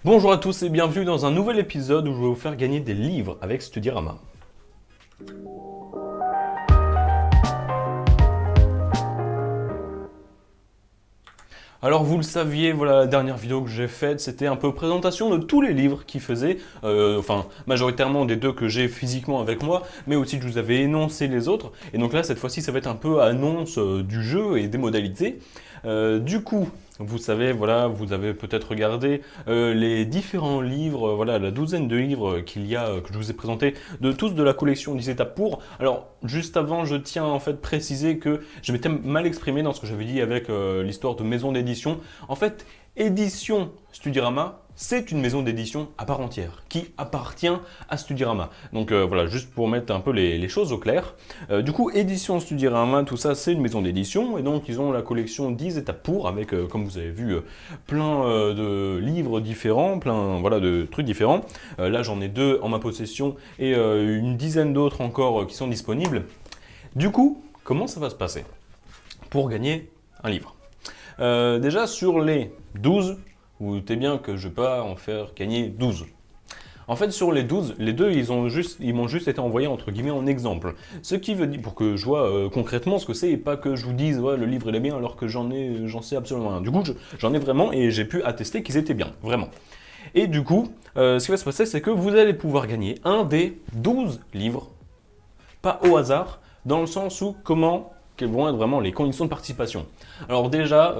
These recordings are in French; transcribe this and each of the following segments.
Bonjour à tous et bienvenue dans un nouvel épisode où je vais vous faire gagner des livres avec Studyrama. Alors vous le saviez, voilà la dernière vidéo que j'ai faite, c'était un peu présentation de tous les livres qui faisaient, enfin majoritairement des deux que j'ai physiquement avec moi, mais aussi je vous avais énoncé les autres. Et donc là cette fois-ci ça va être un peu annonce du jeu et des modalités. Du coup, vous savez, voilà, vous avez peut-être regardé les différents livres, voilà, la douzaine de livres qu'il y a, que je vous ai présentés, de tous de la collection 10 étapes pour. Alors, juste avant, je tiens en fait préciser que je m'étais mal exprimé dans ce que j'avais dit avec l'histoire de maison d'édition. En fait, édition Studyrama, c'est une maison d'édition à part entière, qui appartient à Studyrama. Donc voilà, juste pour mettre un peu les choses au clair. Du coup, édition Studyrama, tout ça, c'est une maison d'édition, et donc ils ont la collection 10 étapes pour, avec, comme vous avez vu, plein de livres différents, plein voilà, de trucs différents. Là, j'en ai deux en ma possession, et une dizaine d'autres encore qui sont disponibles. Du coup, comment ça va se passer pour gagner un livre? Déjà, sur les 12, vous, vous doutez bien que je ne vais pas en faire gagner 12. En fait, sur les 12, les deux, ils m'ont juste été envoyés entre guillemets en exemple. Ce qui veut dire, pour que je vois concrètement ce que c'est et pas que je vous dise, ouais, le livre il est bien alors que j'en sais absolument rien. Du coup, j'en ai vraiment et j'ai pu attester qu'ils étaient bien, vraiment. Et du coup, ce qui va se passer, c'est que vous allez pouvoir gagner un des 12 livres, pas au hasard, dans le sens où quelles vont être vraiment les conditions de participation. Alors déjà,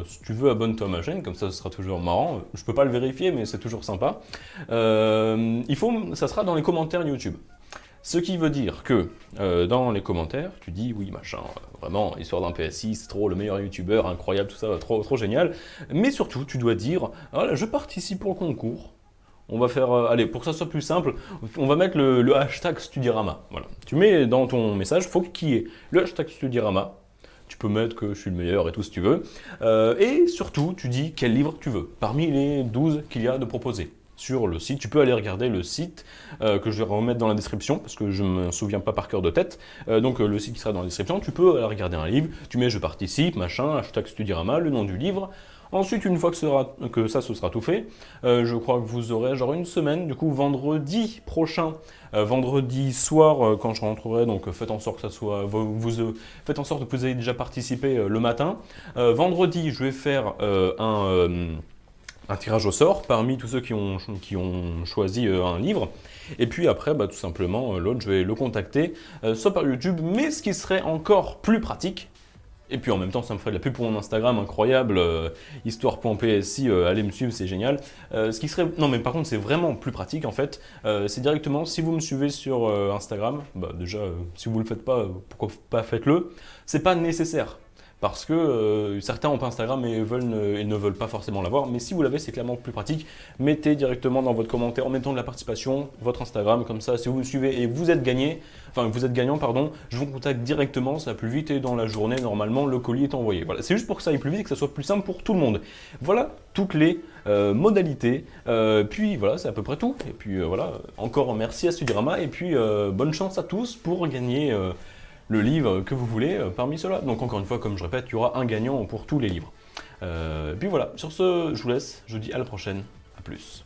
si tu veux, abonne-toi à ma chaîne, comme ça ce sera toujours marrant. Je peux pas le vérifier, mais c'est toujours sympa. Ça sera dans les commentaires YouTube. Ce qui veut dire que dans les commentaires, tu dis oui, machin, vraiment, histoire d'un PSI, c'est trop le meilleur youtubeur, incroyable, tout ça, trop, trop génial. Mais surtout, tu dois dire, voilà, je participe au concours. On va faire, allez, pour que ça soit plus simple, on va mettre le hashtag Studyrama. Voilà. Tu mets dans ton message, il faut qu'il y ait le hashtag Studyrama. Tu peux mettre que je suis le meilleur et tout si tu veux. Et surtout, tu dis quel livre tu veux, parmi les 12 qu'il y a de proposés sur le site. Tu peux aller regarder le site que je vais remettre dans la description parce que je ne me souviens pas par cœur de tête. Donc le site qui sera dans la description, tu peux aller regarder un livre, tu mets je participe, machin, hashtag Studyrama, le nom du livre. Ensuite, une fois que ça, ce sera tout fait, je crois que vous aurez genre une semaine, du coup vendredi prochain, vendredi soir quand je rentrerai, donc faites en sorte que ça soit, faites en sorte que vous ayez déjà participé le matin. Vendredi, je vais faire un tirage au sort parmi tous ceux qui ont choisi un livre. Et puis après, bah, tout simplement, l'autre, je vais le contacter, soit par YouTube, mais ce qui serait encore plus pratique, et puis en même temps, ça me ferait de la pub pour mon Instagram, incroyable, histoire.psi, allez me suivre, c'est génial. Ce qui serait, non mais par contre, c'est vraiment plus pratique en fait. C'est directement, si vous me suivez sur Instagram, bah déjà, si vous le faites pas, pourquoi pas faites-le. C'est pas nécessaire. Parce que certains ont pas Instagram et ne veulent pas forcément l'avoir. Mais si vous l'avez, c'est clairement plus pratique. Mettez directement dans votre commentaire, en mettant de la participation, votre Instagram. Comme ça, si vous me suivez et vous êtes gagnant, pardon, je vous contacte directement, ça va plus vite et dans la journée, normalement, le colis est envoyé. Voilà, c'est juste pour que ça aille plus vite et que ça soit plus simple pour tout le monde. Voilà toutes les modalités. Puis voilà, c'est à peu près tout. Et puis voilà, encore merci à Studyrama et puis bonne chance à tous pour gagner le livre que vous voulez parmi ceux-là. Donc encore une fois, comme je répète, il y aura un gagnant pour tous les livres. Puis voilà, sur ce, je vous laisse, je vous dis à la prochaine, à plus.